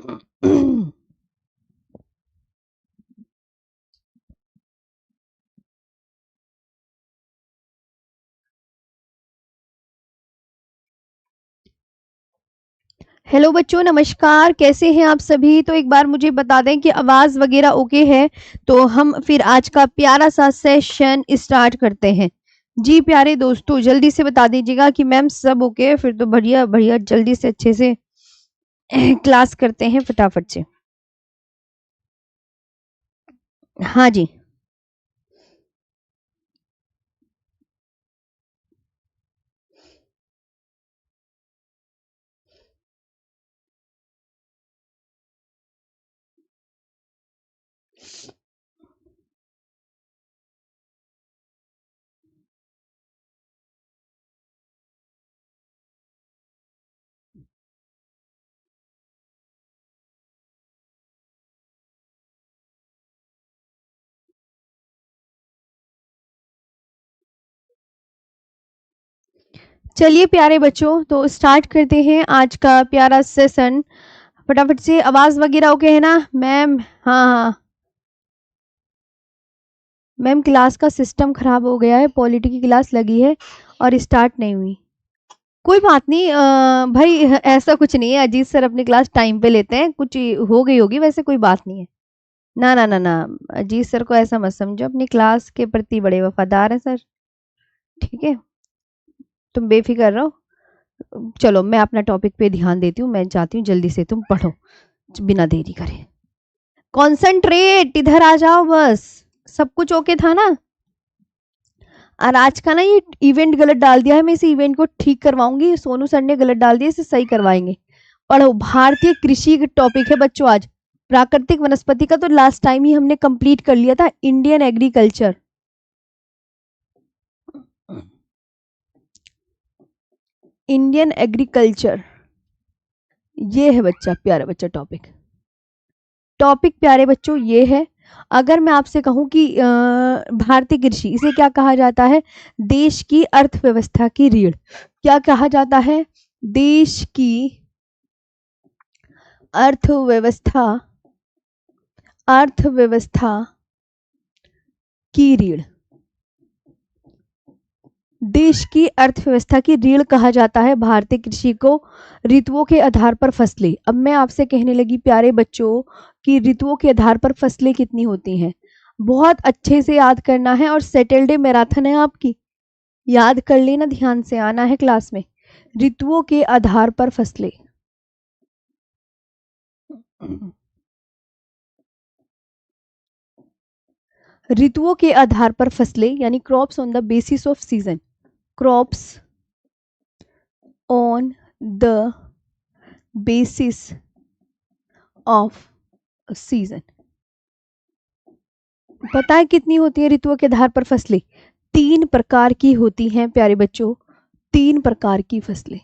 Hello बच्चों, नमस्कार। कैसे हैं आप सभी? तो एक बार मुझे बता दें कि आवाज़ वगैरह ओके है, तो हम फिर आज का प्यारा सा सेशन स्टार्ट करते हैं। जी प्यारे दोस्तों, जल्दी से बता दीजिएगा कि मैम सब ओके है, फिर तो बढ़िया बढ़िया जल्दी से अच्छे से क्लास करते हैं फटाफट से। हाँ जी। चलिए प्यारे बच्चों, तो स्टार्ट करते हैं आज का प्यारा सेशन। फटाफट से आवाज़ वगैरह ओके है ना मैम? हाँ हाँ मैम, क्लास का सिस्टम खराब हो गया है, पॉलिटी की क्लास लगी है और स्टार्ट नहीं हुई। कोई बात नहीं भाई, ऐसा कुछ नहीं है। अजीत सर अपनी क्लास टाइम पे लेते हैं, कुछ हो गई होगी, वैसे कोई बात नहीं है। ना ना ना ना, अजीत सर को ऐसा मत समझो, अपनी क्लास के प्रति बड़े वफादार हैं सर। ठीक है, तुम बेफिक्र रहो। चलो मैं अपना टॉपिक पे ध्यान देती हूँ, मैं चाहती हूँ जल्दी से तुम पढ़ो बिना देरी करे। कॉन्सेंट्रेट, इधर आ जाओ बस। सब कुछ ओके था ना? और आज का ना ये इवेंट गलत डाल दिया है, मैं इस इवेंट को ठीक करवाऊंगी। सोनू सर ने गलत डाल दिया, इसे सही करवाएंगे। पढ़ो, भारतीय कृषि का टॉपिक है बच्चों आज। प्राकृतिक वनस्पति का तो लास्ट टाइम ही हमने कंप्लीट कर लिया था। इंडियन एग्रीकल्चर, इंडियन एग्रीकल्चर, ये है बच्चा, प्यारा बच्चा टॉपिक। टॉपिक प्यारे बच्चों ये है। अगर मैं आपसे कहूं कि भारतीय कृषि, इसे क्या कहा जाता है? देश की अर्थव्यवस्था की रीढ़। क्या कहा जाता है? देश की अर्थव्यवस्था, अर्थव्यवस्था की रीढ़। देश की अर्थव्यवस्था की रीढ़ कहा जाता है भारतीय कृषि को। ऋतुओं के आधार पर फसलें। अब मैं आपसे कहने लगी प्यारे बच्चों कि ऋतुओं के आधार पर फसलें कितनी होती हैं। बहुत अच्छे से याद करना है, और सैटरडे मैराथन है आपकी, याद कर लेना, ध्यान से आना है क्लास में। ऋतुओं के आधार पर फसलें। ऋतुओं के आधार पर फसलें यानी crops on the basis off season. Crops on the basis off season. पता है कितनी होती है ऋतुओं के आधार पर फसलें? 3 प्रकार की होती हैं प्यारे बच्चों, 3 प्रकार की फसलें।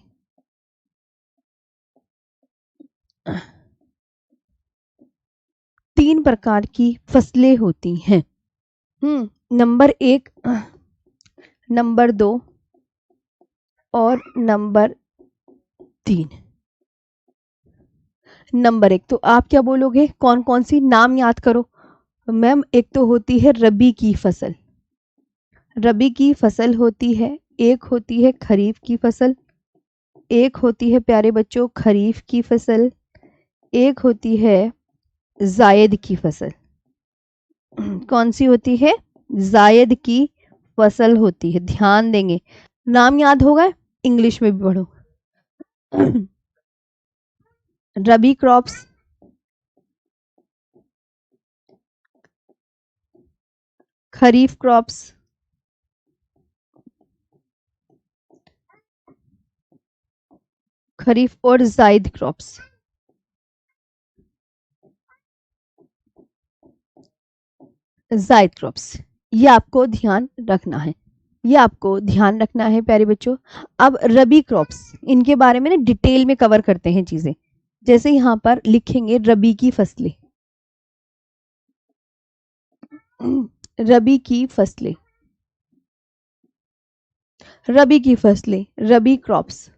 तीन प्रकार की फसलें होती हैं। नंबर 1, नंबर 2 और नंबर 3। नंबर 1, तो आप क्या बोलोगे? कौन कौन सी नाम याद करो मैम? एक तो होती है रबी की फसल, रबी की फसल होती है। एक होती है खरीफ की फसल, एक होती है प्यारे बच्चों खरीफ की फसल, एक होती है जायद की फसल। कौन सी होती है? जायद की फसल होती है, ध्यान देंगे। नाम याद होगा, इंग्लिश में भी पढ़ो। रबी क्रॉप्स, खरीफ क्रॉप्स, खरीफ और जायद क्रॉप्स। जायद क्रॉप्स, ये आपको ध्यान रखना है, ये आपको ध्यान रखना है प्यारे बच्चों। अब रबी क्रॉप्स, इनके बारे में ना डिटेल में कवर करते हैं चीजें। जैसे यहाँ पर लिखेंगे रबी की फसलें, रबी की फसलें, रबी की फसलें, रबी क्रॉप्स।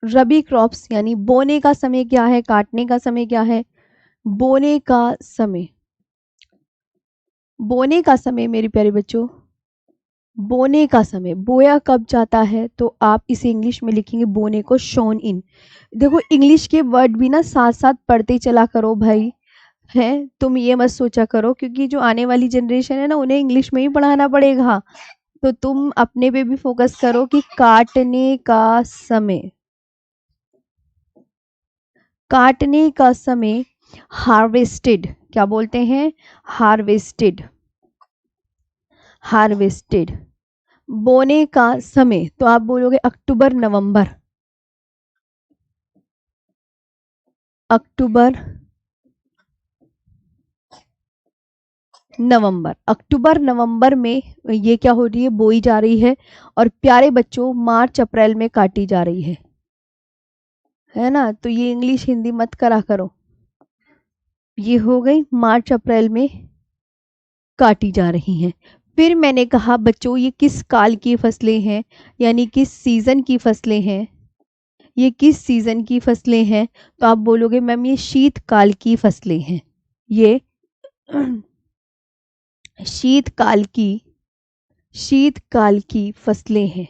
रबी क्रॉप्स यानी बोने का समय क्या है, काटने का समय क्या है? बोने का समय, बोने का समय मेरे प्यारे बच्चों, बोने का समय, बोया कब जाता है, तो आप इसे इंग्लिश में लिखेंगे बोने को शोन इन। देखो इंग्लिश के वर्ड भी ना साथ साथ पढ़ते चला करो भाई, है, तुम ये मत सोचा करो क्योंकि जो आने वाली जनरेशन है ना उन्हें इंग्लिश में ही पढ़ाना पड़ेगा। तो तुम अपने पे भी फोकस करो कि काटने का समय, काटने का समय हार्वेस्टेड, क्या बोलते हैं? Harvested, harvested. बोने का समय तो आप बोलोगे अक्टूबर नवंबर, अक्टूबर नवंबर, अक्टूबर नवंबर में ये क्या हो रही है, बोई जा रही है, और प्यारे बच्चों मार्च अप्रैल में काटी जा रही है ना। तो ये इंग्लिश हिंदी मत करा करो, ये हो गई मार्च अप्रैल में काटी जा रही हैं। फिर मैंने कहा बच्चों ये किस काल की फसलें हैं, यानी किस सीजन की फसलें हैं, ये किस सीजन की फसलें हैं, तो आप बोलोगे मैम ये शीतकाल की फसलें हैं, ये शीतकाल की, शीतकाल की फसलें हैं।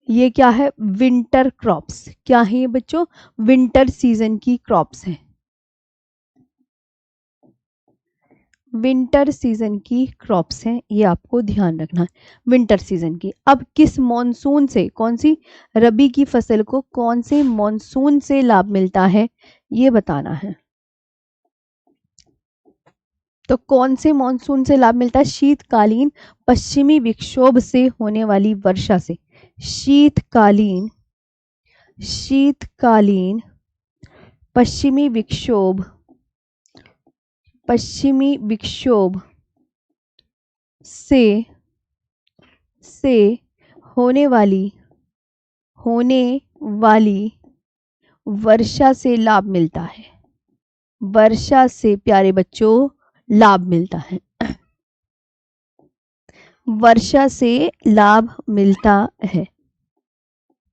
ये क्या है, विंटर क्रॉप्स, क्या है ये बच्चों, विंटर सीजन की क्रॉप्स हैं, विंटर सीजन की क्रॉप्स हैं, ये आपको ध्यान रखना है, विंटर सीजन की। अब किस मॉनसून से, कौन सी रबी की फसल को कौन से मॉनसून से लाभ मिलता है, ये बताना है। तो कौन से मॉनसून से लाभ मिलता है, शीतकालीन पश्चिमी विक्षोभ से होने वाली वर्षा से, शीतकालीन, शीतकालीन पश्चिमी विक्षोभ, पश्चिमी विक्षोभ से होने वाली, होने वाली वर्षा से लाभ मिलता है, वर्षा से प्यारे बच्चों लाभ मिलता है, वर्षा से लाभ मिलता है।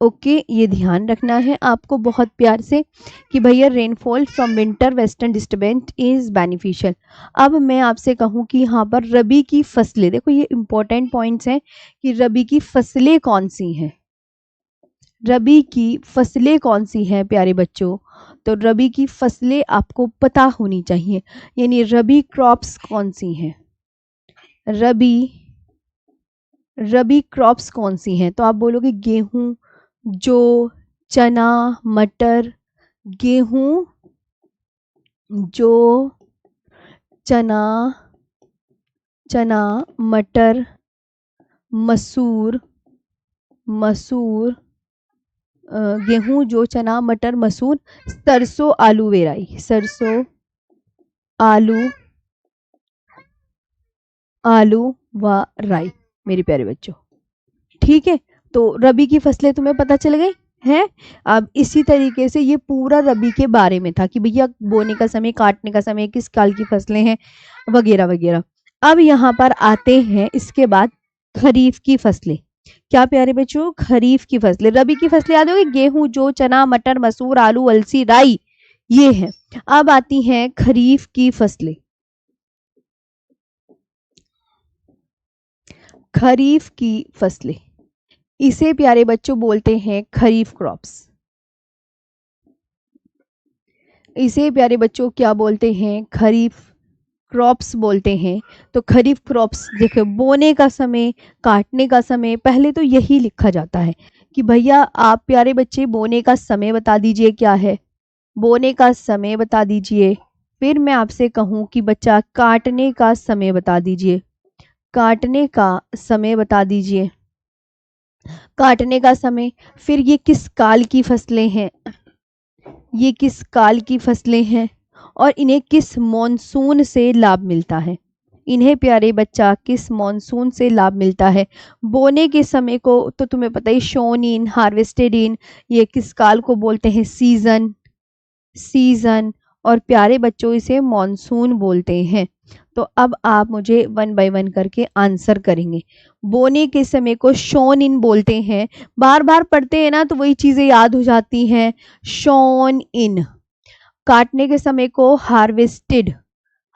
ओके ये ध्यान रखना है आपको बहुत प्यार से कि भैया rainfall from winter western disturbance is beneficial. अब मैं आपसे कहूं कि यहाँ पर रबी की फसलें, देखो ये इंपॉर्टेंट पॉइंट्स हैं कि रबी की फसलें कौन सी हैं, रबी की फसलें कौन सी हैं प्यारे बच्चों, तो रबी की फसलें आपको पता होनी चाहिए, यानी रबी क्रॉप्स कौन सी हैं, रबी, रबी क्रॉप्स कौन सी हैं, तो आप बोलोगे गेहूं, जौ, चना, मटर, गेहूं, जौ, चना, चना, मटर, मसूर, मसूर, गेहूं, जौ, चना, मटर, मसूर, सरसों, आलू वेराई, सरसों, आलू, आलू व राई मेरे प्यारे बच्चों। ठीक है, तो रबी की फसलें तुम्हें पता चल गई हैं। अब इसी तरीके से ये पूरा रबी के बारे में था कि भैया बोने का समय, काटने का समय, किस काल की फसलें हैं वगैरह वगैरह। अब यहाँ पर आते हैं इसके बाद खरीफ की फसलें। क्या प्यारे बच्चों, खरीफ की फसलें, रबी की फसलें याद होगी, गेहूं, जौ, चना, मटर, मसूर, आलू, अलसी, राई, ये है। अब आती हैं खरीफ की फसलें, खरीफ की फसलें, इसे प्यारे बच्चों बोलते हैं खरीफ क्रॉप्स, इसे प्यारे बच्चों क्या बोलते हैं, खरीफ क्रॉप्स बोलते हैं। तो खरीफ क्रॉप्स देखो, बोने का समय, काटने का समय, पहले तो यही लिखा जाता है कि भैया आप प्यारे बच्चे बोने का समय बता दीजिए क्या है, बोने का समय बता दीजिए। फिर मैं आपसे कहूं कि बच्चा काटने का समय बता दीजिए, काटने का समय बता दीजिए, काटने का समय। फिर ये किस काल की फसलें हैं, ये किस काल की फसलें हैं, और इन्हें किस मॉनसून से लाभ मिलता है, इन्हें प्यारे बच्चा किस मॉनसून से लाभ मिलता है। बोने के समय को तो तुम्हें पता ही, शोन इन, हार्वेस्टेड इन, ये किस काल को बोलते हैं, सीजन, सीजन, और प्यारे बच्चों इसे मॉनसून बोलते हैं। तो अब आप मुझे वन बाय वन करके आंसर करेंगे। बोने के समय को शोन इन बोलते हैं। बार बार पढ़ते हैं ना तो वही चीजें याद हो जाती हैं। Shown in. काटने के समय को हार्वेस्टेड।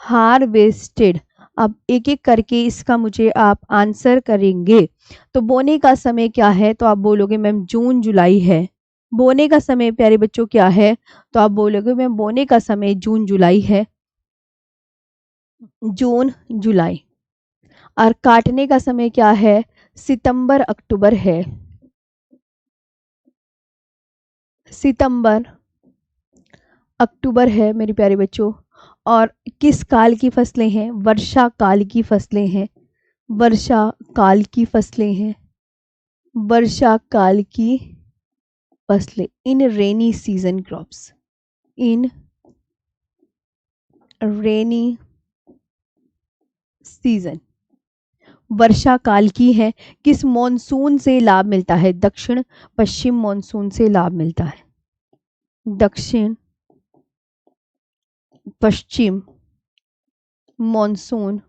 हार्वेस्टेड। अब एक एक करके इसका मुझे आप आंसर करेंगे। तो बोने का समय क्या है, तो आप बोलोगे मैम जून जुलाई है। बोने का समय प्यारे बच्चों क्या है, तो आप बोलोगे मैम बोने का समय जून जुलाई है। जून जुलाई। और काटने का समय क्या है, सितंबर अक्टूबर है। सितंबर अक्टूबर है मेरे प्यारे बच्चों। और किस काल की फसलें हैं, वर्षा काल की फसलें हैं। वर्षा काल की फसलें हैं। वर्षा काल की फसलें, इन रेनी सीजन क्रॉप्स। इन रेनी सीजन वर्षा काल की है। किस मॉनसून से लाभ मिलता है, दक्षिण पश्चिम मॉनसून से लाभ मिलता है। दक्षिण पश्चिम मॉनसून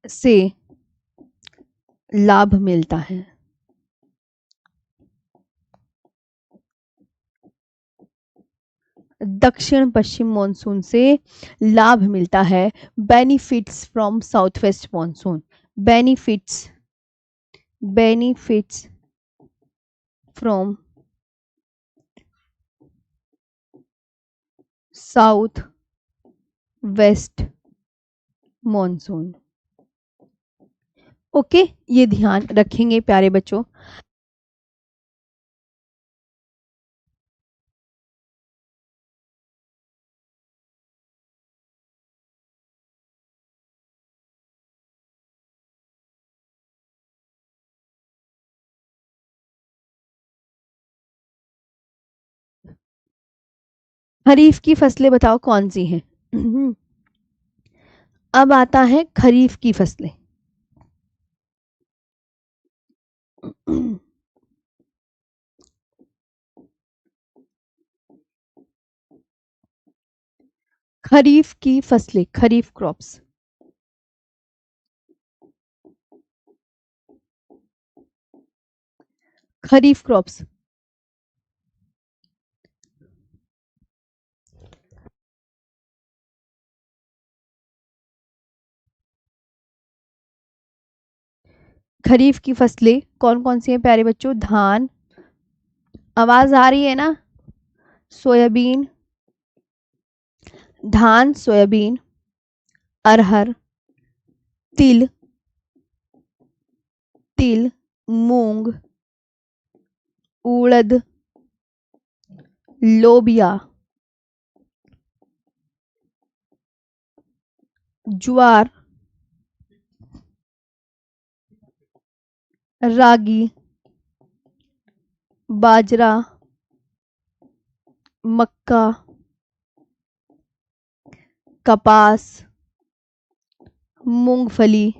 से लाभ मिलता है। दक्षिण पश्चिम मॉनसून से लाभ मिलता है। Benefits from south west monsoon. Benefits benefits from south west monsoon. Okay, ये ध्यान रखेंगे प्यारे बच्चों। खरीफ की फसलें बताओ कौन सी हैं। अब आता है खरीफ की फसलें। खरीफ की फसलें, खरीफ क्रॉप्स। खरीफ क्रॉप्स। खरीफ की फसलें कौन कौन सी हैं प्यारे बच्चों, धान, आवाज आ रही है ना, सोयाबीन, धान सोयाबीन, अरहर, तिल, तिल, मूंग, उड़द, लोबिया, ज्वार, रागी, बाजरा, मक्का, कपास, मूंगफली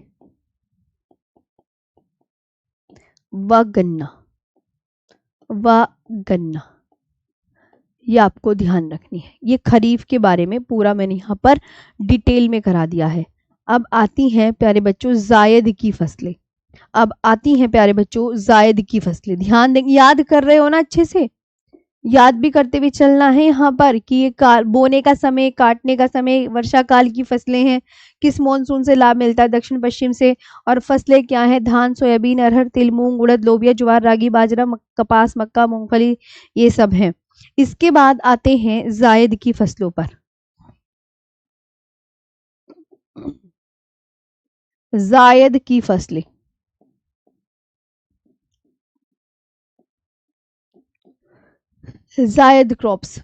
व गन्ना। व गन्ना, ये आपको ध्यान रखनी है। ये खरीफ के बारे में पूरा मैंने यहाँ पर डिटेल में करा दिया है। अब आती हैं प्यारे बच्चों जायद की फसलें। अब आती हैं प्यारे बच्चों जायद की फसलें। ध्यान दें, याद कर रहे हो ना अच्छे से, याद भी करते हुए चलना है यहाँ पर कि ये बोने का समय, काटने का समय, वर्षा काल की फसलें हैं। किस मॉनसून से लाभ मिलता है, दक्षिण पश्चिम से। और फसलें क्या है, धान सोयाबीन अरहर तिल मूंग उड़द लोबिया ज्वार रागी बाजरा कपास मक्का मूंगफली, ये सब हैं। इसके बाद आते हैं जायद की फसलों पर। जायद की फसलें। जायद क्रॉप्स।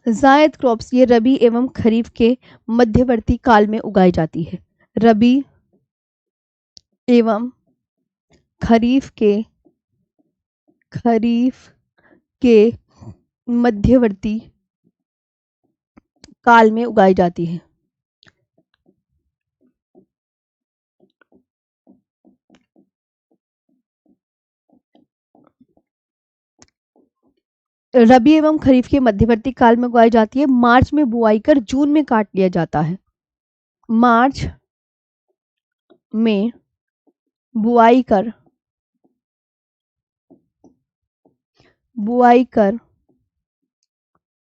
जायद क्रॉप्स ये रबी एवं खरीफ के मध्यवर्ती काल में उगाई जाती है। रबी एवं खरीफ के खरीफ के मध्यवर्ती काल में उगाई जाती है। रबी एवं खरीफ के मध्यवर्ती काल में उगाई जाती है। मार्च में बुआई कर जून में काट लिया जाता है। मार्च में बुआई कर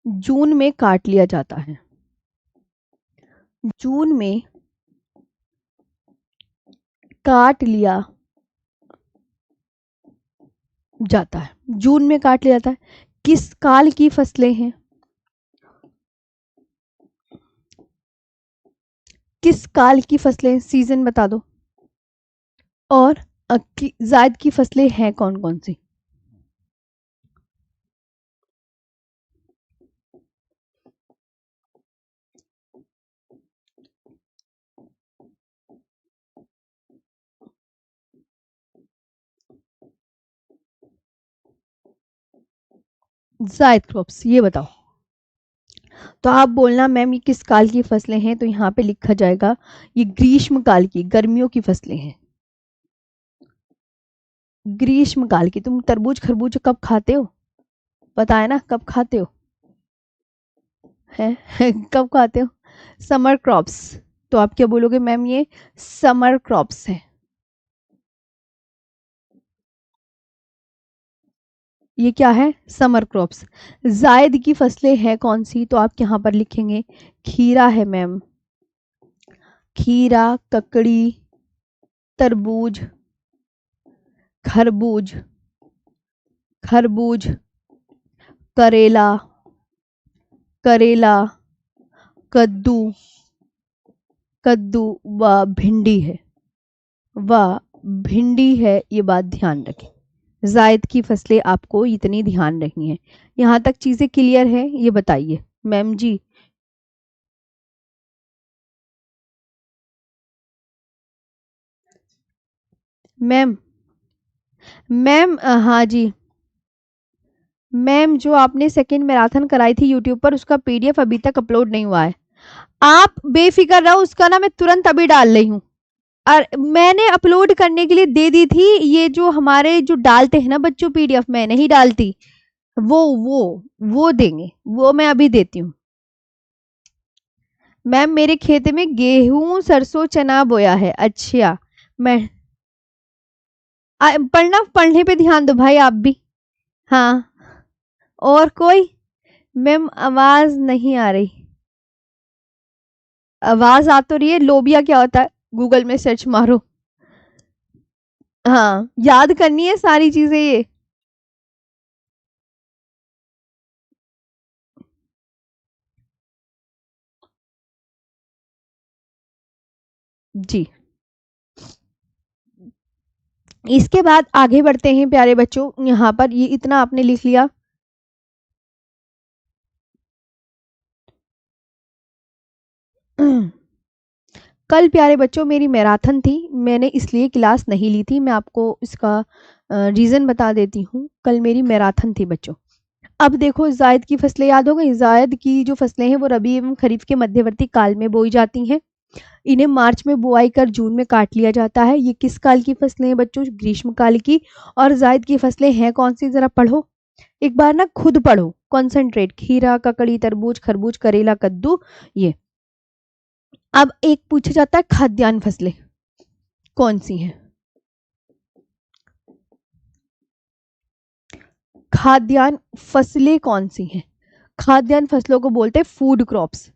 जून में काट लिया जाता है। जून में काट लिया जाता है। जून में काट लिया जाता है। किस काल की फसलें हैं? किस काल की फसलें? सीजन बता दो। और जायद की फसलें हैं कौन कौन सी? जायद क्रॉप्स, ये बताओ। तो आप बोलना मैम ये किस काल की फसलें हैं, तो यहाँ पे लिखा जाएगा ये ग्रीष्म काल की, गर्मियों की फसलें हैं। ग्रीष्म काल की। तुम तरबूज खरबूज कब खाते हो? पता है ना कब खाते हो? है कब खाते हो? Summer crops. तो आप क्या बोलोगे मैम? ये समर क्रॉप्स है। ये क्या है? Summer crops. जायद की फसलें हैं कौन सी? तो आप यहाँ पर लिखेंगे खीरा है मैम। खीरा, ककड़ी, तरबूज, खरबूज, करेला, कद्दू, व भिंडी है। ये बात ध्यान रखें। जायद की फसलें आपको इतनी ध्यान रखनी है। यहाँ तक चीजें क्लियर है? ये बताइए मैम जी। मैम हाँ जी मैम, जो आपने सेकंड मैराथन कराई थी यूट्यूब पर, उसका पीडीएफ अभी तक अपलोड नहीं हुआ है। आप बेफिक्र रहो, उसका ना मैं तुरंत अभी डाल रही हूँ। और मैंने अपलोड करने के लिए दे दी थी। ये जो हमारे जो डालते हैं ना बच्चों पीडीएफ, मैं नहीं डालती। वो देंगे, वो मैं अभी देती हूँ। मैम मेरे खेत में गेहूं, सरसों, चना बोया है। अच्छा, मैं पढ़ने पे ध्यान दो भाई आप भी। हाँ, और कोई? मैम आवाज नहीं आ रही। आवाज आ तो रही है। लोबिया क्या होता है? गूगल में सर्च मारो। हाँ, याद करनी है सारी चीजें ये। जी, इसके बाद आगे बढ़ते हैं प्यारे बच्चों। यहाँ पर ये इतना आपने लिख लिया। कल प्यारे बच्चों मेरी मैराथन थी, मैंने इसलिए क्लास नहीं ली थी। मैं आपको इसका रीजन बता देती हूँ। कल मेरी मैराथन थी बच्चों। अब देखो, जायद की फसलें याद हो गई। जायद की जो फसलें हैं वो रबी एवं खरीफ के मध्यवर्ती काल में बोई जाती हैं। इन्हें मार्च में बुआई कर जून में काट लिया जाता है। ये किस काल की फसलें हैं बच्चों? ग्रीष्म काल की। और जायद की फसलें हैं कौन सी? जरा पढ़ो एक बार ना, खुद पढ़ो, कॉन्सेंट्रेट। खीरा, ककड़ी, तरबूज, खरबूज, करेला, कद्दू, ये। अब एक पूछा जाता है खाद्यान्न फसलें कौन सी हैं? खाद्यान्न फसलें कौन सी हैं? खाद्यान्न फसलों को बोलते हैं फूड क्रॉप्स।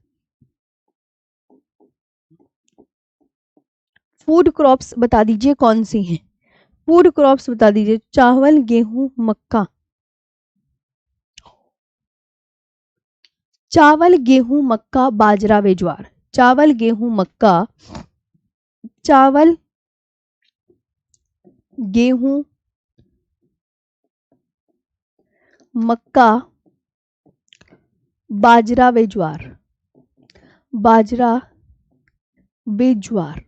फूड क्रॉप्स बता दीजिए कौन सी हैं? फूड क्रॉप्स बता दीजिए। चावल, गेहूं, मक्का। चावल, गेहूं, मक्का, बाजरा व ज्वार। चावल, गेहूं, मक्का। चावल, गेहूं, मक्का, बाजरा व ज्वार। बाजरा व ज्वार,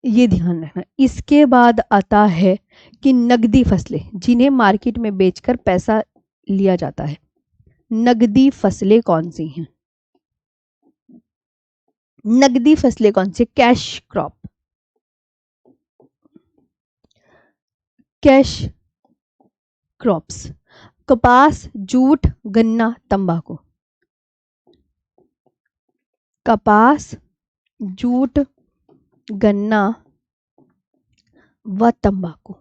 ये ध्यान रखना। इसके बाद आता है कि नगदी फसलें, जिन्हें मार्केट में बेचकर पैसा लिया जाता है। नगदी फसलें कौन सी हैं? नगदी फसलें कौन सी? Cash crop. कैश क्रॉप्स कपास, जूट, गन्ना, तंबाकू। कपास, जूट, गन्ना व तंबाकू।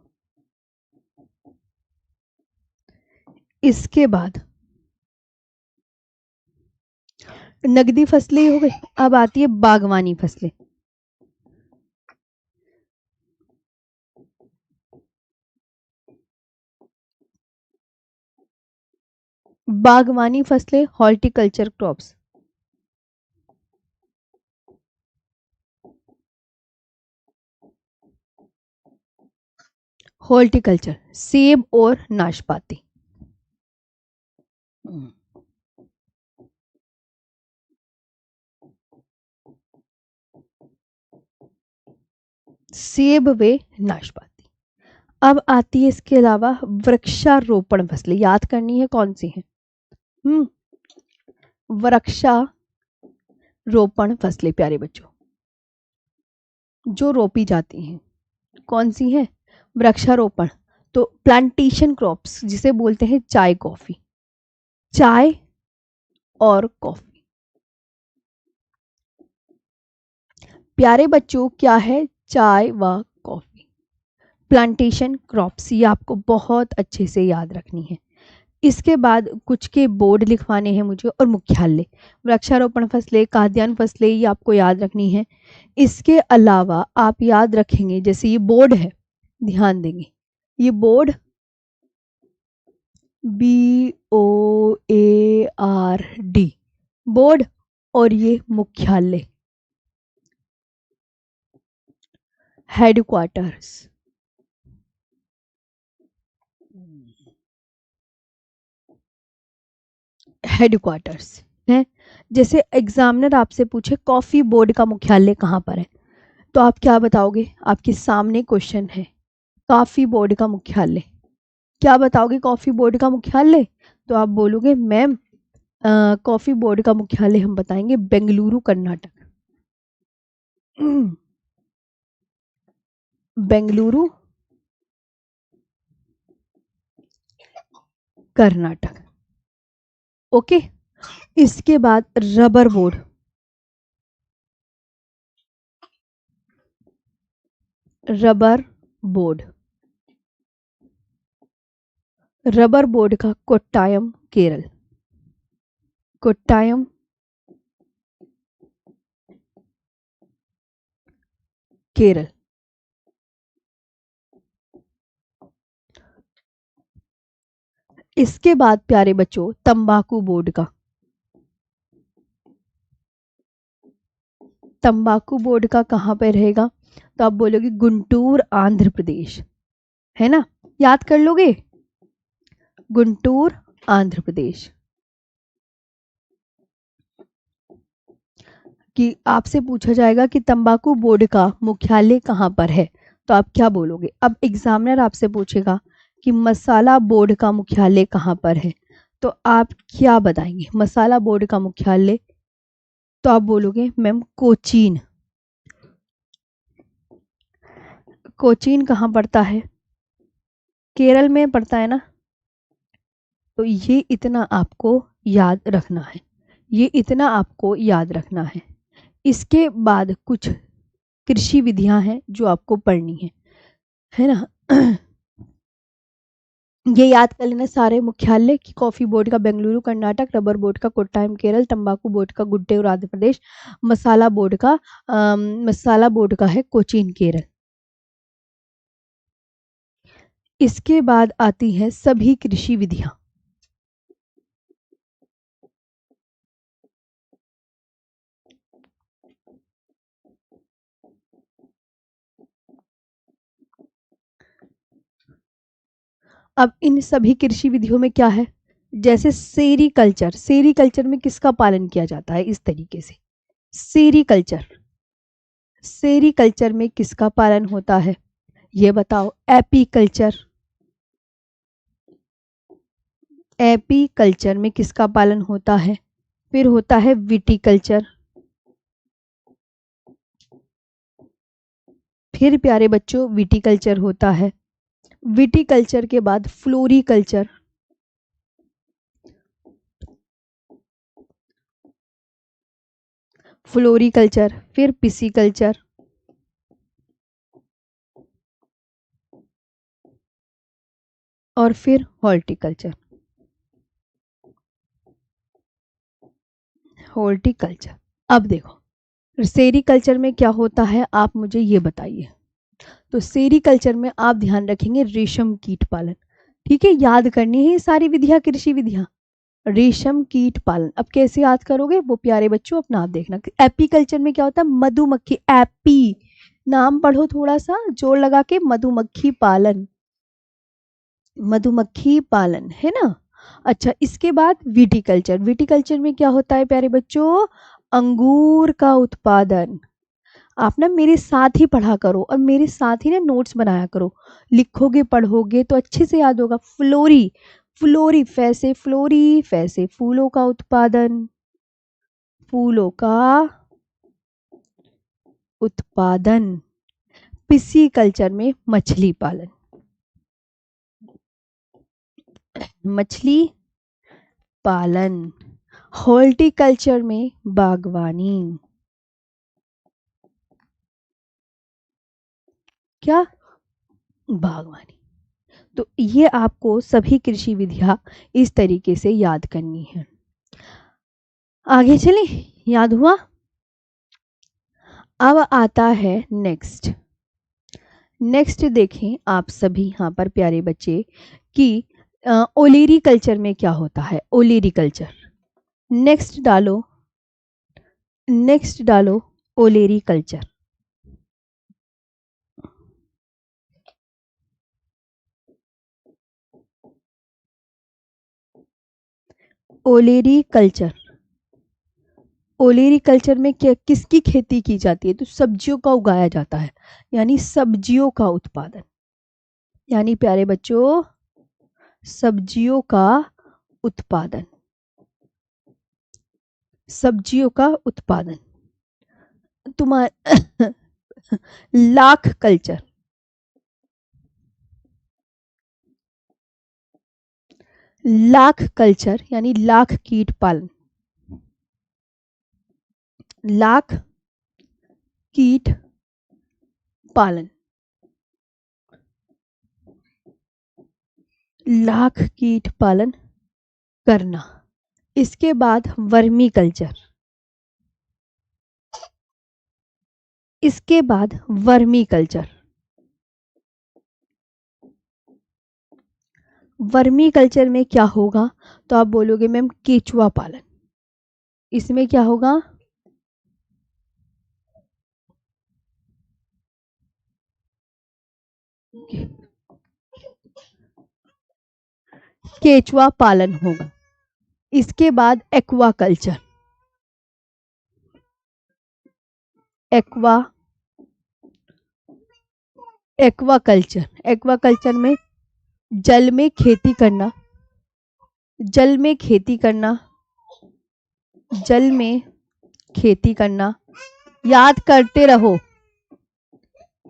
इसके बाद नगदी फसलें हो गई। अब आती है बागवानी फसलें। बागवानी फसलें, हॉर्टिकल्चर क्रॉप्स। हॉर्टिकल्चर, सेब और नाशपाती। सेब व नाशपाती। अब आती है इसके अलावा वृक्षारोपण फसलें। याद करनी है कौन सी है? वृक्षारोपण फसलें प्यारे बच्चों, जो रोपी जाती हैं, कौन सी है? वृक्षारोपण। तो प्लांटेशन क्रॉप्स जिसे बोलते हैं चाय कॉफी, चाय और कॉफी। प्यारे बच्चों क्या है? चाय व कॉफी। प्लांटेशन क्रॉप्स, ये आपको बहुत अच्छे से याद रखनी है। इसके बाद कुछ के बोर्ड लिखवाने हैं मुझे और मुख्यालय। वृक्षारोपण फसलें, खाद्यान्न फसलें, ये आपको याद रखनी है। इसके अलावा आप याद रखेंगे, जैसे ये बोर्ड है, ध्यान देंगे, ये बोर्ड BOARD, बोर्ड, और ये मुख्यालय, हेडक्वार्टर्स। हेडक्वार्टर्स है। जैसे एग्जामिनर आपसे पूछे कॉफी बोर्ड का मुख्यालय कहाँ पर है, तो आप क्या बताओगे? आपके सामने क्वेश्चन है, कॉफी बोर्ड का मुख्यालय। क्या बताओगे कॉफी बोर्ड का मुख्यालय? तो आप बोलोगे मैम कॉफी बोर्ड का मुख्यालय हम बताएंगे बेंगलुरु, कर्नाटक। बेंगलुरु, कर्नाटक। ओके। इसके बाद rubber board. Rubber board, rubber board का कोट्टायम, केरल। कोट्टायम, केरल। इसके बाद प्यारे बच्चों तंबाकू बोर्ड का। तंबाकू बोर्ड का कहां पे रहेगा? तो आप बोलोगे गुंटूर, आंध्र प्रदेश, है ना? याद कर लोगे, गुंटूर, आंध्र प्रदेश। कि आपसे पूछा जाएगा कि तंबाकू बोर्ड का मुख्यालय कहां पर है, तो आप क्या बोलोगे? अब एग्जामिनर आपसे पूछेगा कि मसाला बोर्ड का मुख्यालय कहां पर है, तो आप क्या बताएंगे? मसाला बोर्ड का मुख्यालय, तो आप बोलोगे मैम कोचीन। कोचीन कहाँ पड़ता है? केरल में पड़ता है ना? तो ये इतना आपको याद रखना है, ये इतना आपको याद रखना है। इसके बाद कुछ कृषि विधियां हैं जो आपको पढ़नी है ना? ये याद कर लेना सारे मुख्यालय कि कॉफी बोर्ड का बेंगलुरु, कर्नाटक, रबर बोर्ड का कोट्टायम, केरल, तंबाकू बोर्ड का गुड्डेऊर, आंध्र प्रदेश, मसाला बोर्ड का है कोचीन, केरल। इसके बाद आती है सभी कृषि विधियां। अब इन सभी कृषि विधियों में क्या है? जैसे सेरीकल्चर, सेरीकल्चर में किसका पालन किया जाता है? इस तरीके से सेरीकल्चर, सेरीकल्चर में किसका पालन होता है ये बताओ? एपीकल्चर, एपीकल्चर में किसका पालन होता है? फिर होता है विटीकल्चर, फिर प्यारे बच्चों विटीकल्चर होता है। विटीकल्चर के बाद फ्लोरीकल्चर, फ्लोरिकल्चर, फिर पिसिकल्चर, और फिर हॉर्टिकल्चर। हॉर्टिकल्चर। अब देखो सेरीकल्चर में क्या होता है, आप मुझे ये बताइए। तो सेरीकल्चर में आप ध्यान रखेंगे रेशम कीट पालन। ठीक है, याद करनी है ये सारी विधियां, कृषि विधियां। रेशम कीट पालन अब कैसे याद करोगे वो प्यारे बच्चों अपना आप देखना। एपीकल्चर में क्या होता है, मधुमक्खी, एपी नाम पढ़ो थोड़ा सा जोर लगा के, मधुमक्खी पालन, मधुमक्खी पालन है ना। अच्छा, इसके बाद विटिकल्चर। विटिकल्चर में क्या होता है प्यारे बच्चों, अंगूर का उत्पादन। आप ना मेरे साथ ही पढ़ा करो और मेरे साथ ही ना नोट्स बनाया करो, लिखोगे पढ़ोगे तो अच्छे से याद होगा। फ्लोरी, फ्लोरी फैसे, फ्लोरी फैसे फूलों का उत्पादन, फूलों का उत्पादन। पिसिकल्चर में मछली पालन, मछली पालन। हॉर्टिकल्चर में बागवानी, क्या, बागवानी। तो ये आपको सभी कृषि विधियां इस तरीके से याद करनी है। आगे चले, याद हुआ। अब आता है नेक्स्ट। नेक्स्ट देखें आप सभी यहाँ पर प्यारे बच्चे कि ओलेरी कल्चर में क्या होता है। ओलेरी कल्चर, नेक्स्ट डालो, नेक्स्ट डालो ओलेरी कल्चर। ओलेरी कल्चर, ओलेरी कल्चर में क्या, किसकी खेती की जाती है, तो सब्जियों का उगाया जाता है, यानी सब्जियों का उत्पादन, यानी प्यारे बच्चों सब्जियों का उत्पादन, सब्जियों का उत्पादन। तुम्हारा लाख कल्चर, लाख कल्चर यानी लाख कीट पालन, लाख कीट पालन, लाख कीट पालन करना। इसके बाद वर्मी कल्चर, इसके बाद वर्मी कल्चर। वर्मी कल्चर में क्या होगा, तो आप बोलोगे मैम केचुआ पालन। इसमें क्या होगा, केचुआ पालन होगा। इसके बाद aqua culture, aqua, aqua culture, aqua culture में जल में खेती करना, जल में खेती करना, जल में खेती करना, याद करते रहो,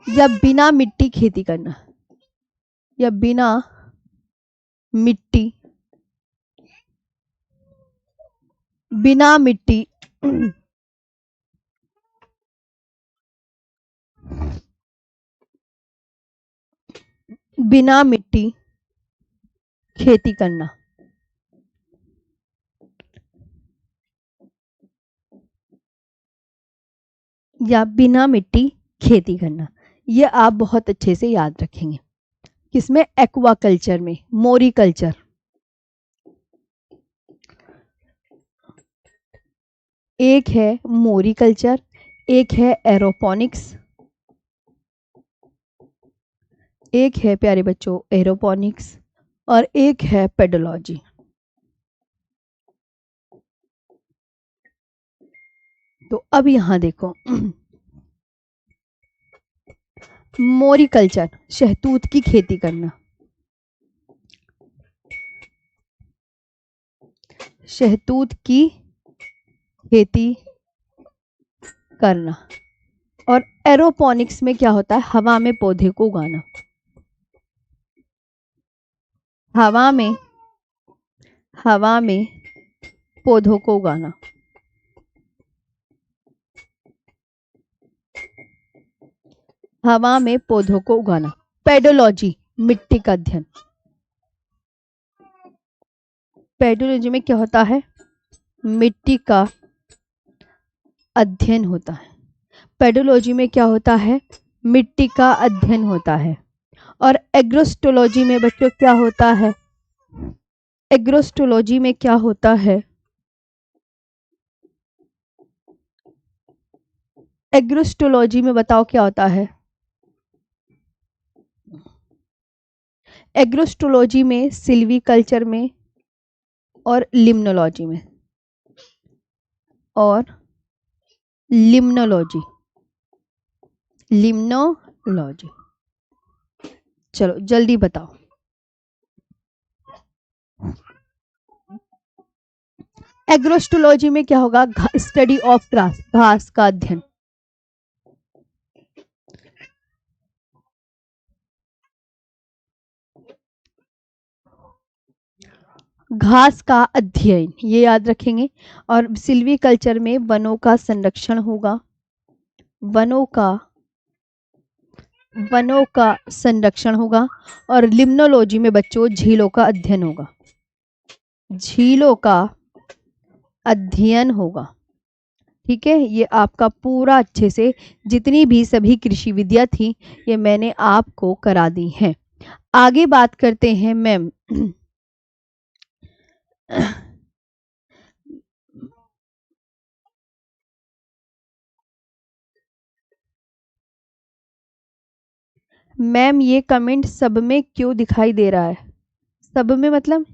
या बिना मिट्टी खेती करना, या बिना मिट्टी, बिना मिट्टी बिना मिट्टी खेती करना, या बिना मिट्टी खेती करना। ये आप बहुत अच्छे से याद रखेंगे। किसमें, एक्वा कल्चर में। मोरी कल्चर, एक है मोरी कल्चर, एक है एरोपोनिक्स, एक है प्यारे बच्चों एरोपोनिक्स, और एक है पेडोलॉजी। तो अब यहां देखो मोरी कल्चर, शहतूत की खेती करना, शहतूत की खेती करना। और एरोपोनिक्स में क्या होता है, हवा में पौधे को उगाना, हवा में, हवा में पौधों को उगाना। हवा में पौधों को उगाना। पेडोलॉजी, मिट्टी का अध्ययन। पेडोलॉजी में क्या होता है? मिट्टी का अध्ययन होता है। पेडोलॉजी में क्या होता है? मिट्टी का अध्ययन होता है। और एग्रोस्टोलॉजी में बच्चों क्या होता है? एग्रोस्टोलॉजी में क्या होता है? एग्रोस्टोलॉजी में बताओ क्या होता है? एग्रोस्टोलॉजी में, सिल्वीकल्चर में और लिम्नोलॉजी में, और लिम्नोलॉजी, लिम्नोलॉजी। चलो जल्दी बताओ। एग्रोस्टोलॉजी में क्या होगा? स्टडी ऑफ ग्रास, घास का अध्ययन। घास का अध्ययन, ये याद रखेंगे। और सिल्वीकल्चर में वनों का संरक्षण होगा, वनों का संरक्षण होगा। और लिम्नोलॉजी में बच्चों झीलों का अध्ययन होगा, झीलों का अध्ययन होगा। ठीक है, ये आपका पूरा अच्छे से जितनी भी सभी कृषि विद्या थी ये मैंने आपको करा दी है। आगे बात करते हैं मैम। मैम ये कमेंट सब में क्यों दिखाई दे रहा है? सब में मतलब?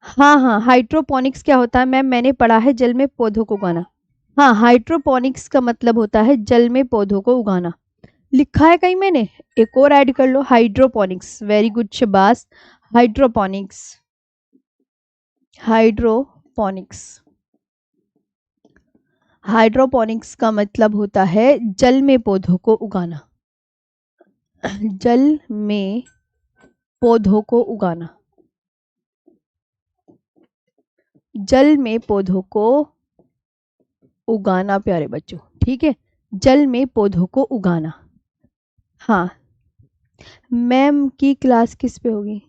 हाँ हाँ, हाइड्रोपोनिक्स क्या होता है मैम? मैंने पढ़ा है, जल में पौधों को उगाना। हाँ, हाइड्रोपोनिक्स का मतलब होता है जल में पौधों को उगाना। लिखा है कहीं मैंने? एक और ऐड कर लो, हाइड्रोपोनिक्स। वेरी गुड शबास। हाइड्रोपोनिक्स, हाइड्रोपोनिक्स, हाइड्रोपोनिक्स का मतलब होता है जल में पौधों को उगाना, जल में पौधों को उगाना, जल में पौधों को उगाना प्यारे बच्चों। ठीक है, जल में पौधों को उगाना। हाँ, मैम की क्लास किस पे होगी?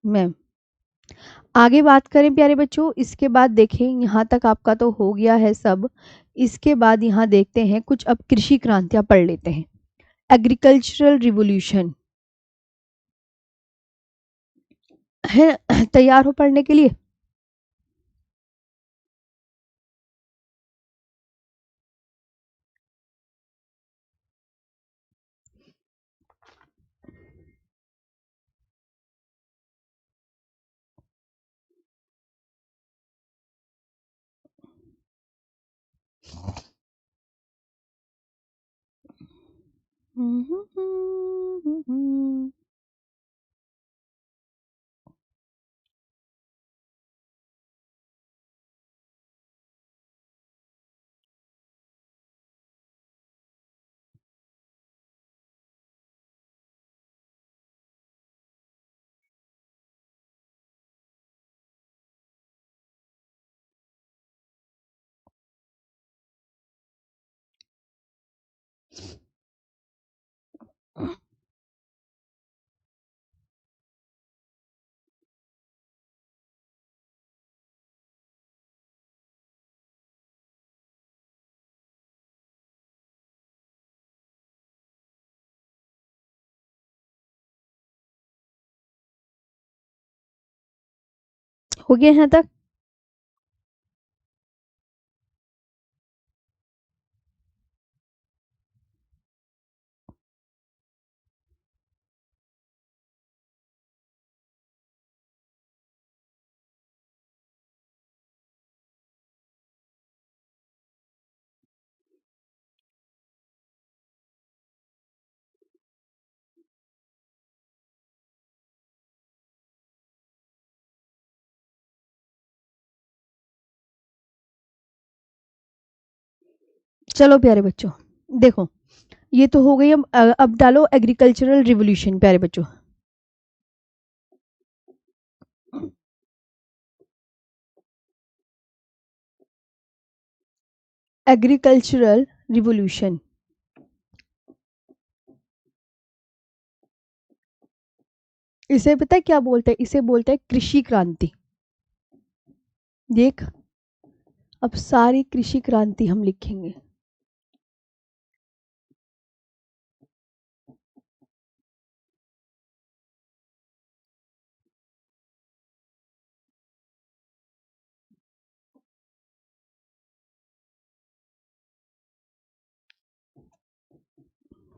मैम आगे बात करें प्यारे बच्चों, इसके बाद देखें, यहाँ तक आपका तो हो गया है सब। इसके बाद यहाँ देखते हैं कुछ, अब कृषि क्रांतियां पढ़ लेते हैं। एग्रीकल्चरल रिवोल्यूशन है, तैयार हो पढ़ने के लिए? हो गया यहाँ तक? चलो प्यारे बच्चों देखो, ये तो हो गई। अब डालो एग्रीकल्चरल रिवोल्यूशन प्यारे बच्चों। एग्रीकल्चरल रिवॉल्यूशन, इसे पता है क्या बोलते हैं? इसे बोलते हैं कृषि क्रांति। देख, अब सारी कृषि क्रांति हम लिखेंगे।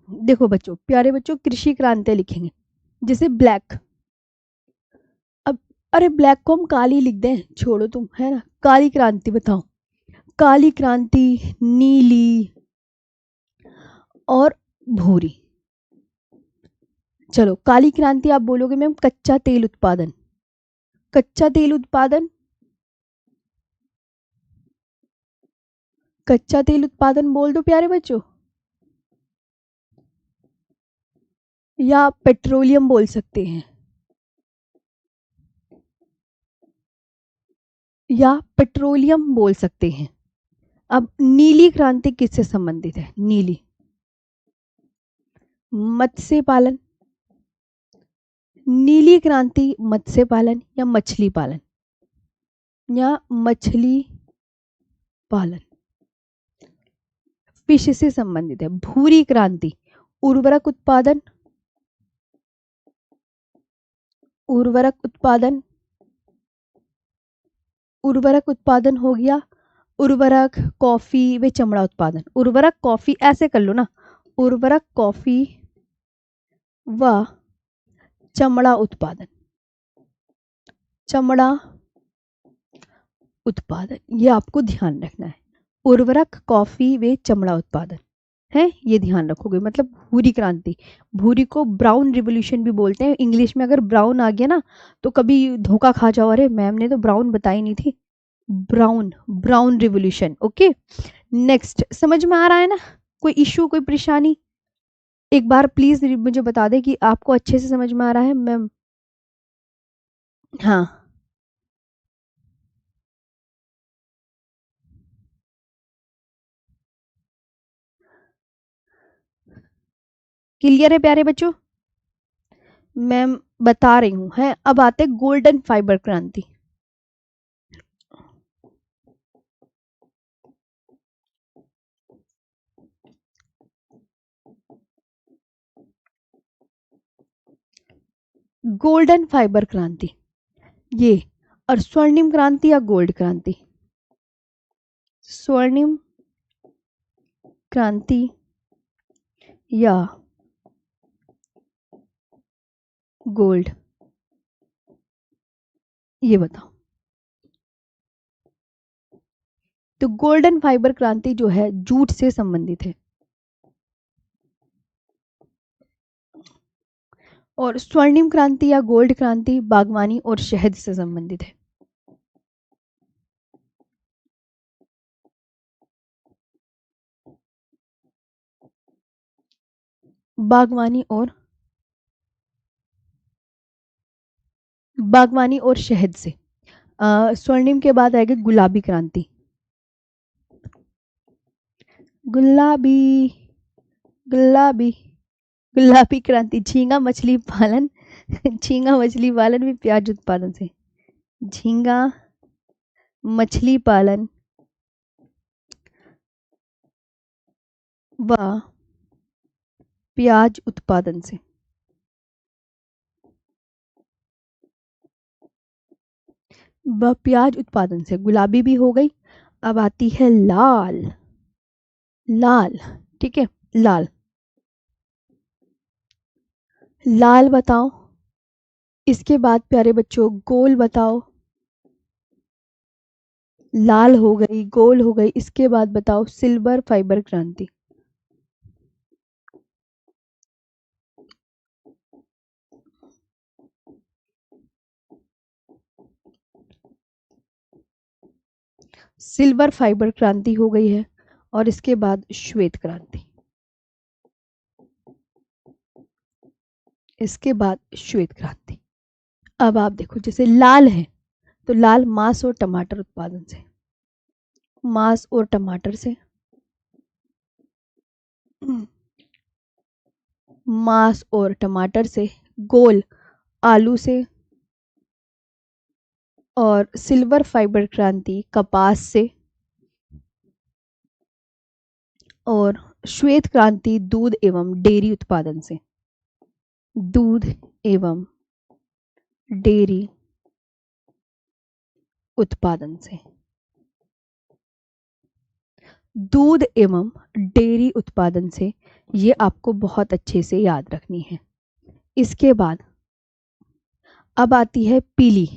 देखो बच्चों, प्यारे बच्चों, कृषि क्रांति लिखेंगे। जैसे ब्लैक, अब अरे ब्लैक को हम काली लिख दें, छोड़ो तुम, है ना। काली क्रांति बताओ। काली क्रांति, नीली और भूरी। चलो, काली क्रांति आप बोलोगे मैम कच्चा तेल उत्पादन। कच्चा तेल उत्पादन, कच्चा तेल उत्पादन बोल दो प्यारे बच्चों, या पेट्रोलियम बोल सकते हैं, या पेट्रोलियम बोल सकते हैं। अब नीली क्रांति किससे संबंधित है? नीली, मत्स्य पालन। नीली क्रांति मत्स्य पालन या मछली पालन, या मछली पालन, फिश से संबंधित है। भूरी क्रांति उर्वरक उत्पादन, उर्वरक उत्पादन, उर्वरक उत्पादन हो गया। उर्वरक, कॉफी व चमड़ा उत्पादन। उर्वरक, कॉफी ऐसे कर लो ना, उर्वरक, कॉफी व चमड़ा उत्पादन, चमड़ा उत्पादन, ये आपको ध्यान रखना है। उर्वरक, कॉफी व चमड़ा उत्पादन है, ये ध्यान रखोगे। मतलब भूरी क्रांति, भूरी को ब्राउन रिवोल्यूशन भी बोलते हैं। इंग्लिश में अगर ब्राउन आ गया ना तो कभी धोखा खा जाओ, अरे मैम ने तो ब्राउन बताई नहीं थी। Brown, brown revolution. Okay, next, समझ में आ रहा है ना? कोई इशू, कोई परेशानी? एक बार प्लीज मुझे बता दे कि आपको अच्छे से समझ में आ रहा है मैम। हाँ, क्लियर है प्यारे बच्चों? मैम बता रही हूँ है। अब आते गोल्डन फाइबर क्रांति। गोल्डन फाइबर क्रांति ये, और स्वर्णिम क्रांति या गोल्ड क्रांति? स्वर्णिम क्रांति या गोल्ड, ये बताओ। तो गोल्डन फाइबर क्रांति जो है जूट से संबंधित है, और स्वर्णिम क्रांति या गोल्ड क्रांति बागवानी और शहद से संबंधित है। बागवानी और शहद से। स्वर्णिम के बाद आएगी गुलाबी क्रांति। गुलाबी, गुलाबी, गुलाबी क्रांति, झींगा मछली पालन। झींगा मछली पालन भी प्याज उत्पादन से। झींगा मछली पालन व प्याज उत्पादन से। व प्याज उत्पादन से, गुलाबी भी हो गई। अब आती है लाल। लाल, ठीक है, लाल। लाल बताओ। इसके बाद प्यारे बच्चों गोल बताओ। लाल हो गई, गोल हो गई। इसके बाद बताओ सिल्वर फाइबर क्रांति। सिल्वर फाइबर क्रांति हो गई है, और इसके बाद श्वेत क्रांति। इसके बाद श्वेत क्रांति। अब आप देखो, जैसे लाल है तो लाल मांस और टमाटर उत्पादन से, मांस और टमाटर से। मांस और टमाटर से, गोल आलू से, और सिल्वर फाइबर क्रांति कपास से, और श्वेत क्रांति दूध एवं डेयरी उत्पादन से। दूध एवं डेयरी उत्पादन से। दूध एवं डेयरी उत्पादन से, ये आपको बहुत अच्छे से याद रखनी है। इसके बाद अब आती है पीली।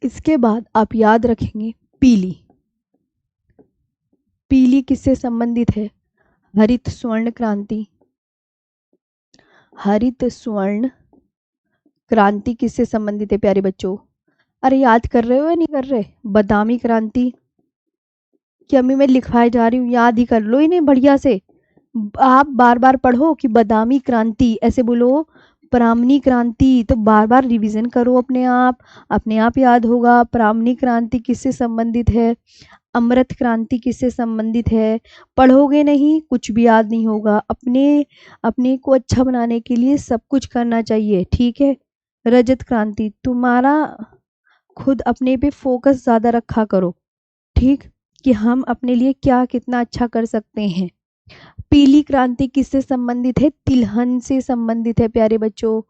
इसके बाद आप याद रखेंगे पीली। पीली किससे संबंधित है? हरित स्वर्ण क्रांति। हरित स्वर्ण क्रांति किससे संबंधित है प्यारे बच्चों? अरे याद कर रहे हो या नहीं कर रहे? बादामी क्रांति। कि अम्मी मैं लिखवाए जा रही हूँ, याद ही कर लो इन्हें बढ़िया से। आप बार बार पढ़ो कि बादामी क्रांति, ऐसे बोलो ब्राह्मणी क्रांति, तो बार बार रिवीजन करो अपने आप याद होगा। ब्राह्मणी क्रांति किससे संबंधित है? अमृत क्रांति किससे संबंधित है? पढ़ोगे नहीं कुछ भी याद नहीं होगा। अपने को अच्छा बनाने के लिए सब कुछ करना चाहिए, ठीक है। रजत क्रांति, तुम्हारा खुद अपने पे फोकस ज़्यादा रखा करो, ठीक, कि हम अपने लिए क्या कितना अच्छा कर सकते हैं। पीली क्रांति किससे संबंधित है? तिलहन से संबंधित है प्यारे बच्चों।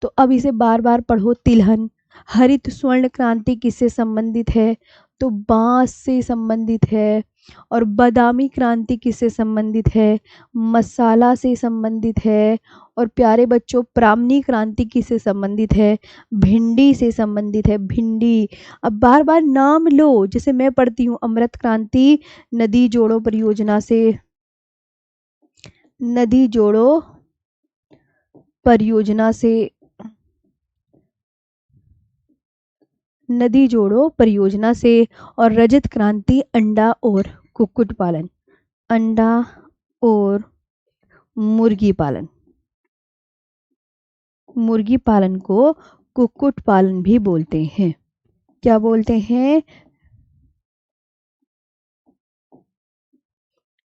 तो अब इसे बार बार पढ़ो, तिलहन। हरित स्वर्ण क्रांति किससे संबंधित है? तो बांस से संबंधित है। और बादामी क्रांति किससे संबंधित है? मसाला से संबंधित है। और प्यारे बच्चों ब्राह्मणी क्रांति किससे संबंधित है? भिंडी से संबंधित है, भिंडी। अब बार बार नाम लो, जैसे मैं पढ़ती हूँ अमृत क्रांति नदी जोड़ो परियोजना से, नदी जोड़ो परियोजना से, नदी जोड़ो परियोजना से। और रजत क्रांति अंडा और कुक्कुट पालन, अंडा और मुर्गी पालन। मुर्गी पालन को कुक्कुट पालन भी बोलते हैं। क्या बोलते हैं?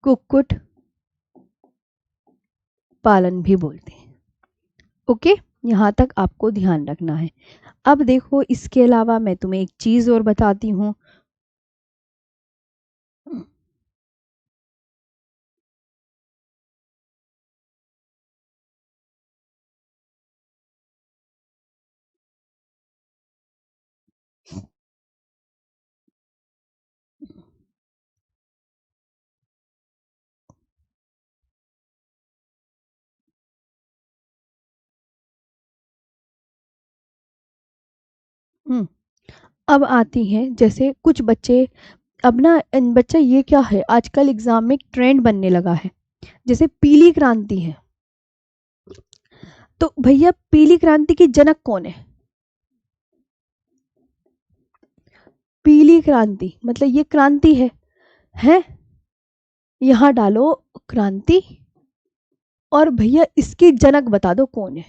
कुक्कुट पालन भी बोलते हैं। ओके, यहाँ तक आपको ध्यान रखना है। अब देखो इसके अलावा मैं तुम्हें एक चीज और बताती हूँ। अब आती हैं जैसे कुछ बच्चे, अब ना बच्चा ये क्या है आजकल एग्जाम में ट्रेंड बनने लगा है, जैसे पीली क्रांति है। तो भैया पीली क्रांति की जनक कौन है? पीली क्रांति मतलब ये क्रांति है? यहां डालो क्रांति, और भैया इसकी जनक बता दो कौन है।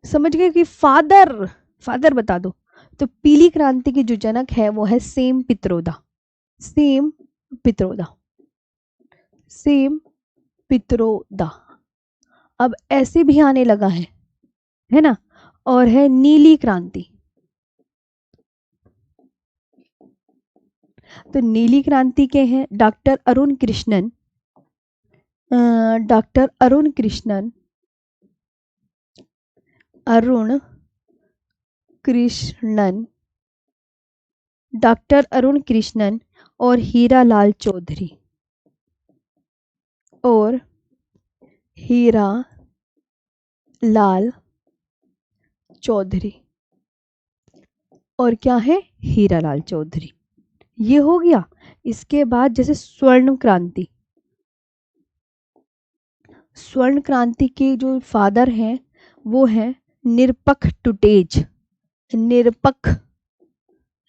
समझ गए कि फादर बता दो। तो पीली क्रांति की जो जनक है वो है same Pitroda. Same Pitroda, same Pitroda. अब ऐसे भी आने लगा है ना। और है नीली क्रांति। तो नीली क्रांति के हैं doctor Arun Krishnan, doctor Arun Krishnan, Arun Krishnan, doctor Arun Krishnan और हीरा लाल चौधरी, और हीरा लाल चौधरी। और क्या है? हीरा लाल चौधरी। ये हो गया। इसके बाद जैसे स्वर्ण क्रांति, स्वर्ण क्रांति के जो फादर हैं वो हैं निरपख टुटेज। निरपख,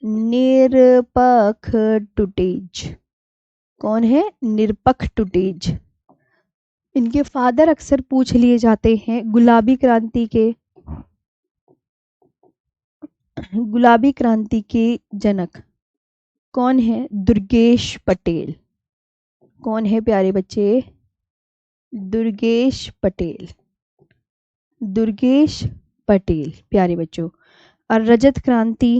निरपख टुटेज कौन है? निरपख टुटेज। इनके फादर अक्सर पूछ लिए जाते हैं। गुलाबी क्रांति के, गुलाबी क्रांति के जनक कौन है दुर्गेश पटेल? कौन है प्यारे बच्चे? दुर्गेश पटेल। दुर्गेश पटेल प्यारे बच्चों। और रजत क्रांति?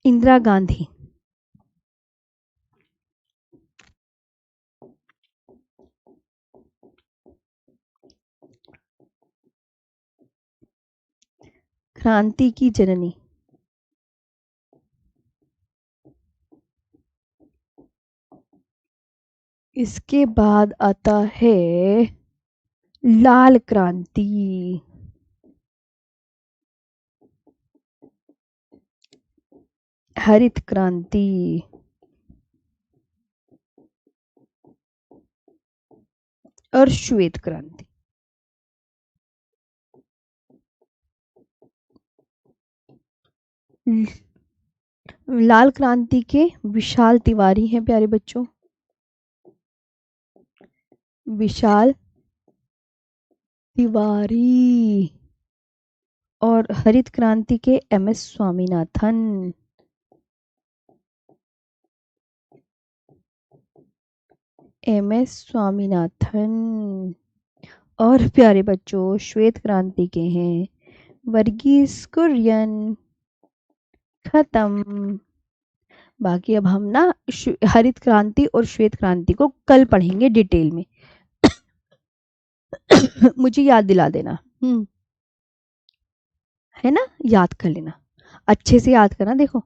इंदिरा गांधी। क्रांति की जननी? इसके बाद आता है लाल क्रांति। हरित क्रांति। और श्वेत क्रांति। लाल क्रांति के विशाल तिवारी हैं प्यारे बच्चों, विशाल तिवारी। और हरित क्रांति के एम.एस. स्वामीनाथन। एम.एस. स्वामीनाथन। और प्यारे बच्चों श्वेत क्रांति के हैं वर्गीस कुरियन। खत्म। बाकी अब हम ना हरित क्रांति और श्वेत क्रांति को कल पढ़ेंगे डिटेल में। मुझे याद दिला देना। है ना, याद कर लेना, अच्छे से याद करना। देखो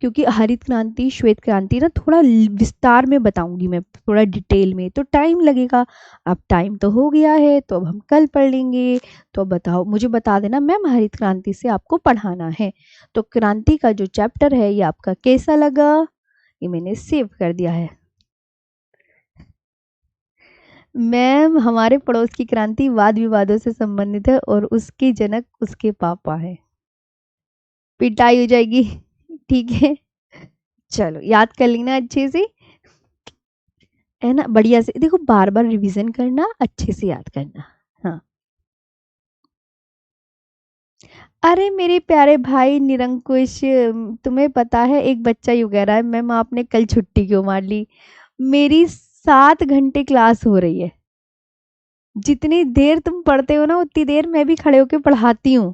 क्योंकि हरित क्रांति श्वेत क्रांति ना थोड़ा विस्तार में बताऊंगी मैं, थोड़ा डिटेल में, तो टाइम लगेगा। अब टाइम तो हो गया है, तो अब हम कल पढ़ लेंगे। तो बताओ, मुझे बता देना मैम हरित क्रांति से आपको पढ़ाना है। तो क्रांति का जो चैप्टर है ये आपका कैसा लगा? ये मैंने सेव कर दिया है। मैम हमारे पड़ोस की क्रांति वाद विवादों से संबंधित है और उसके जनक उसके पापा है। पिटाई हो जाएगी। ठीक है, चलो याद कर लेना अच्छे से, है ना, बढ़िया से। देखो बार बार रिवीजन करना, अच्छे से याद करना। हाँ। अरे मेरे प्यारे भाई निरंकुश, तुम्हें पता है एक बच्चा यूं कह रहा है मैम आपने कल छुट्टी क्यों मार ली? मेरी 7 घंटे क्लास हो रही है। जितनी देर तुम पढ़ते हो ना उतनी देर मैं भी खड़े होकर पढ़ाती हूँ।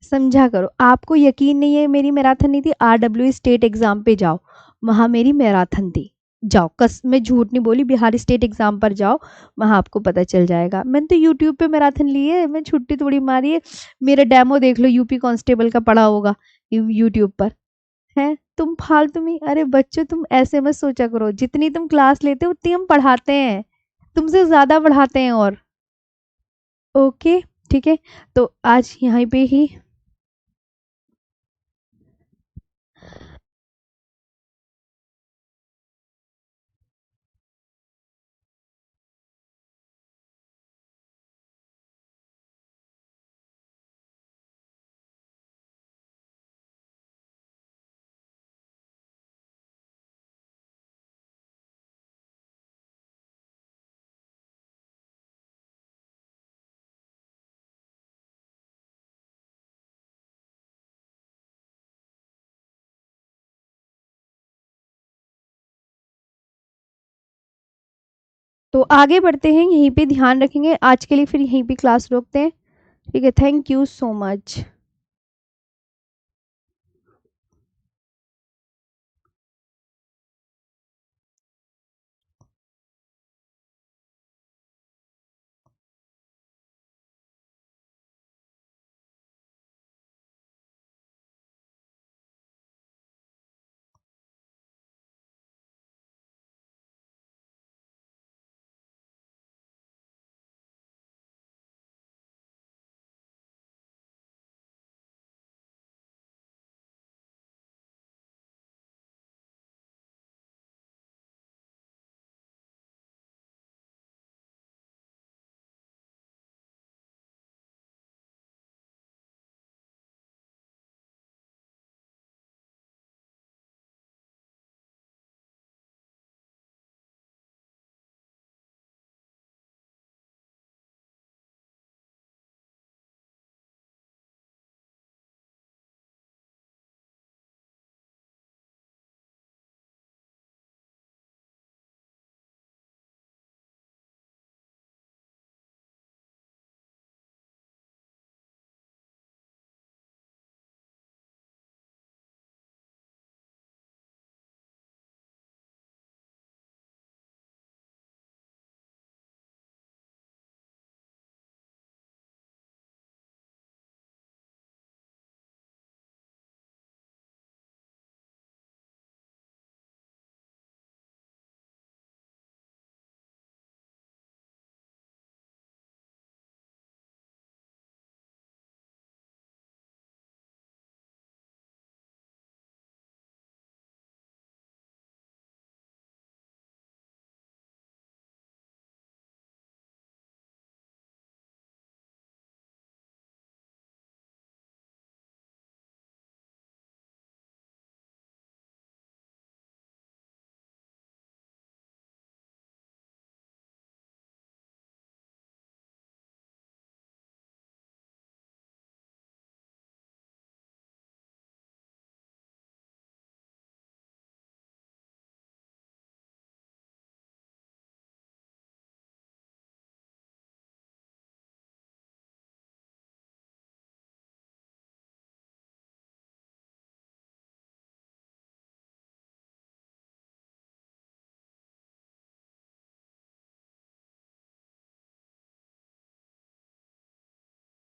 समझा करो। आपको यकीन नहीं है मेरी मैराथन नहीं थी, RW स्टेट एग्जाम पे जाओ, वहां मेरी मैराथन थी। जाओ, कस मैं झूठ नहीं बोली, बिहार स्टेट एग्जाम पर जाओ, वहां आपको पता चल जाएगा। मैंने तो यूट्यूब पे मैराथन ली है, मैं छुट्टी थोड़ी मारी है। मेरा डेमो देख लो, यूपी कांस्टेबल का पड़ा होगा यूट्यूब पर। है तुम फालतू में, अरे बच्चों तुम ऐसे मत सोचा करो, जितनी तुम क्लास लेते हो उतनी हम पढ़ाते हैं, तुमसे ज्यादा पढ़ाते हैं। और ओके ठीक है, तो आज यहाँ पे ही तो आगे बढ़ते हैं, यहीं पे ध्यान रखेंगे। आज के लिए फिर यहीं पे क्लास रोकते हैं। ठीक है, थैंक यू सो मच।